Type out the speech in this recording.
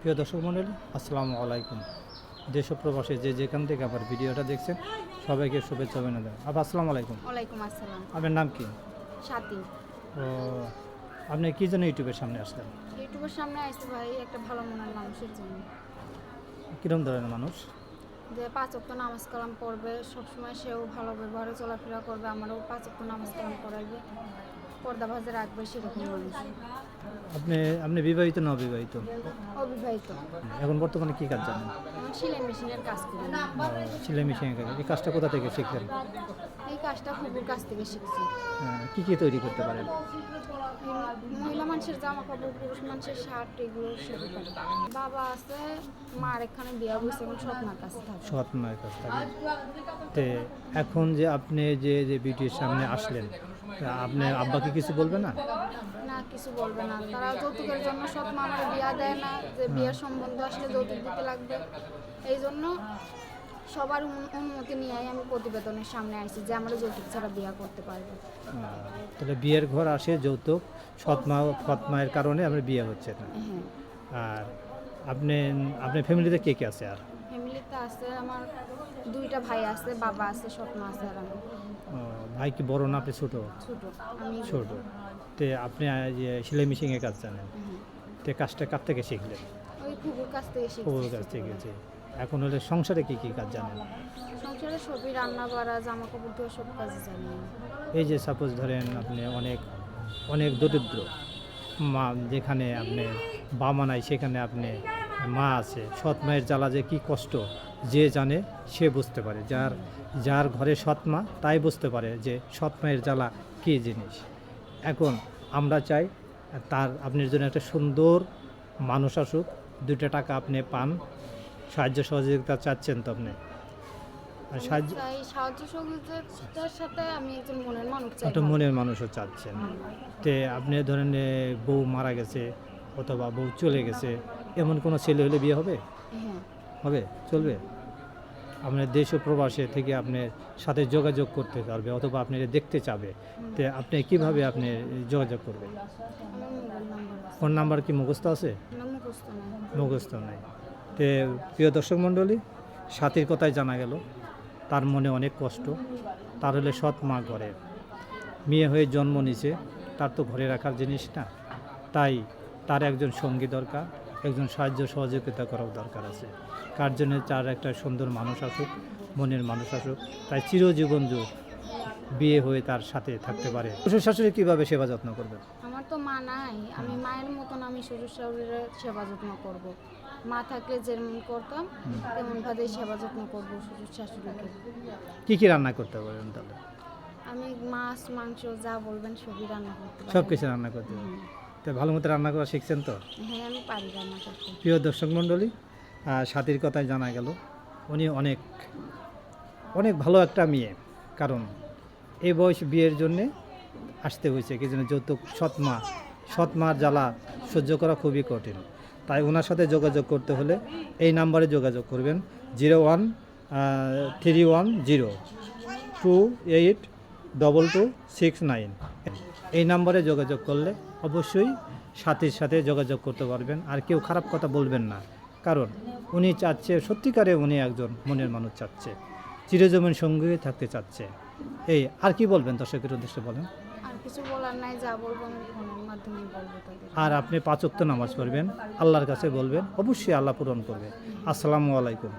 প্রিয় দর্শক মণ্ডলী, আসসালামু আলাইকুম। দেশ ও প্রবাসে যে যেখান থেকে আবার ভিডিওটা দেখছেন সবাইকে শুভেচ্ছা অভিনন্দন। আবার আসসালামু আলাইকুম। ওয়ালাইকুম আসসালাম। আপনার নাম কি? স্বাতী। ও, আপনি কী জন্য ইউটিউবের সামনে আসলেন? ইউটিউবের সামনে আসতে ভাই একটা ভালো মনের মানুষের জন্য, কীরকম ধরনের মানুষ? যে 5 ওয়াক্ত নামাজ কালাম পড়বে, সবসময় সেও ভালো ব্যবহারে চলাফেরা করবে, আমারও 5 ওয়াক্ত নামাজ কালাম পড়াইবে, পর্দা ভাজে রাখবে, সেরকম মানুষ। আপনি আপনি বিবাহিত না অবিবাহিত? অবিবাহিত। এখন বর্তমানে কী কাজ জানেন? আমি সেলাই মেশিনের কাজ করি। সেলাই মেশিনের কাজ। এই কাজটা কোথা থেকে শিখলেন? এই কাজটা ফুপুর কাছ থেকে শিখছি। কী কী তৈরি করতে পারেন? মহিলা মানুষের জামা কাপড়, পুরুষ মানুষের শার্ট, এগুলো সেরকম। বাবা আছে, মার এখানে বিয়া বসে, এবং স্বপ্নার কাছে থাকে। সৎ মায়ের কাছ থেকে। তো এখন যে আপনি যে যে ভিডিওর সামনে আসলেন, তা আপনার আব্বাকে কিছু বলবে না? না, কিছু বলবে না। তারা যৌতুকের জন্য সৎ মা আমার বিয়া দেয় না, যে বিয়ের সম্বন্ধ আসলে যৌতুক দিতে লাগবে। এই জন্য সবার অনুমতি নিয়েই আমি প্রতিবেদনের সামনে আসছি যে আমরা যৌতুক ছাড়া বিয়া করতে পারবো। তাহলে বিয়ের ঘর আসে যৌতুক, সৎ মায়ের কারণে আপনার বিয়ে হচ্ছে না। হ্যাঁ, আর আপনি আপনার ফ্যামিলিতে কে কে আছে? আর ফ্যামিলিতে আছে আমার 2টা ভাই আছে, বাবা আছে, সৎ মা আছে, আর আমি ভাই কি বড় না আপনি ছোট? ছোট। আমি ছোট। তে আপনি যে সেলাই মেশিনের কাজ জানেন, হ্যাঁ, তে কাজটা কার থেকে শিখলেন? ওই ফুপুর কাছ থেকে ওর শিখছি। কাছ থেকে যে এখন হলে সংসারে কি কি কাজ জানেন? সংসারে সবই, রান্না বাড়া, জামা কাপড় ধোয়া, সব কাজই জানি আমি। এই যে সাপোজ ধরেন আপনি অনেক অনেক দরিদ্র মা, যেখানে আপনি বাবা নাই সেখানে আপনি মা আছে, সৎ মায়ের জ্বালা যে কী কষ্ট যে জানে সে বুঝতে পারে। যার যার ঘরে সৎ মা তাই বুঝতে পারে যে সৎ মায়ের জ্বালা কী জিনিস। এখন আমরা চাই তার আপনার জন্য একটা সুন্দর মানুষ আসুক, 2টা টাকা আপনি পান, সাহায্য সহযোগিতা চাচ্ছেন তো আপনি? আর সাহায্য চাই সাহায্য সহযোগিতার সাথে আমি একজন মনের মানুষ চাই। একটা মনের মানুষও চাচ্ছেন। তে আপনি ধরেন বউ মারা গেছে অথবা বউ চলে গেছে, এমন কোনো ছেলে হলে বিয়ে হবে? হ্যাঁ, হবে, চলবে? আপনার দেশ ও প্রবাসে থেকে আপনার সাথে যোগাযোগ করতে পারবে অথবা আপনি দেখতে চাবে, তে আপনি কিভাবে আপনি যোগাযোগ করবেন? আমার মোবাইল নাম্বার আছে। ফোন নাম্বার কি মুখস্থ আছে? না, মুখস্থ নাই। মুখস্থ নাই। তে প্রিয় দর্শক মণ্ডলী, সাথীর কথাই জানা গেল তার মনে অনেক কষ্ট। তার হলে সৎ মা ঘরে মেয়ে হয়ে জন্ম নিছে, তার তো ঘরে রাখার জিনিস না, তাই তার একজন সঙ্গী দরকার, একজন সাহায্য সহযোগিতা করার দরকার আছে। কার জন্য তার একটা সুন্দর মানুষ আসুক, মনের মানুষ আসুক, তাই চিরজীবন বিয়ে হয়ে তার সাথে থাকতে পারে। শ্বশুর শাশুড়ি কীভাবে সেবা যত্ন করবে? আমার তো মা নাই, আমি মায়ের মতন আমি শ্বশুর শাশুড়ির সেবা যত্ন করব। মা থাকলে যেমন করতাম তেমন ভাবেই সেবা যত্ন করব শ্বশুর শাশুড়িকে। কী কী রান্না করতে পারবেন তাহলে? আমি মাছ মাংস যা বলবেন সবই রান্না করতে পারি। সব কিছু রান্না করতে পারবেন? তো ভালো মতো রান্না করা শিখছেন তো? হ্যাঁ, আমি পারি রান্না করতে। প্রিয় দর্শক মণ্ডলী, সাথীর কথাই জানা গেল উনি অনেক অনেক ভালো একটা মেয়ে। কারণ এই বয়স বিয়ের জন্যে আসতে হয়েছে কি জন্য? যৌতুক, সৎ মার জ্বালা সহ্য করা খুবই কঠিন। তাই ওনার সাথে যোগাযোগ করতে হলে এই নাম্বারে যোগাযোগ করবেন, 0131282269। এই নাম্বারে যোগাযোগ করলে অবশ্যই সাথীর সাথে যোগাযোগ করতে পারবেন। আর কেউ খারাপ কথা বলবেন না, কারণ উনি চাচ্ছে সত্যিকারে উনি একজন মনের মানুষ চাচ্ছে, চিরজীবন সঙ্গে থাকতে চাচ্ছে। এই আর কি বলবেন দর্শকের উদ্দেশ্যে বলেন? আর কিছু বলার নাই, যা বলবো আমি ফোনের মাধ্যমে বলবো তাদের। আর আপনি 5 ওয়াক্ত নামাজ পড়বেন, আল্লাহর কাছে বলবেন, অবশ্যই আল্লাহ পূরণ করবে। আসসালামু আলাইকুম।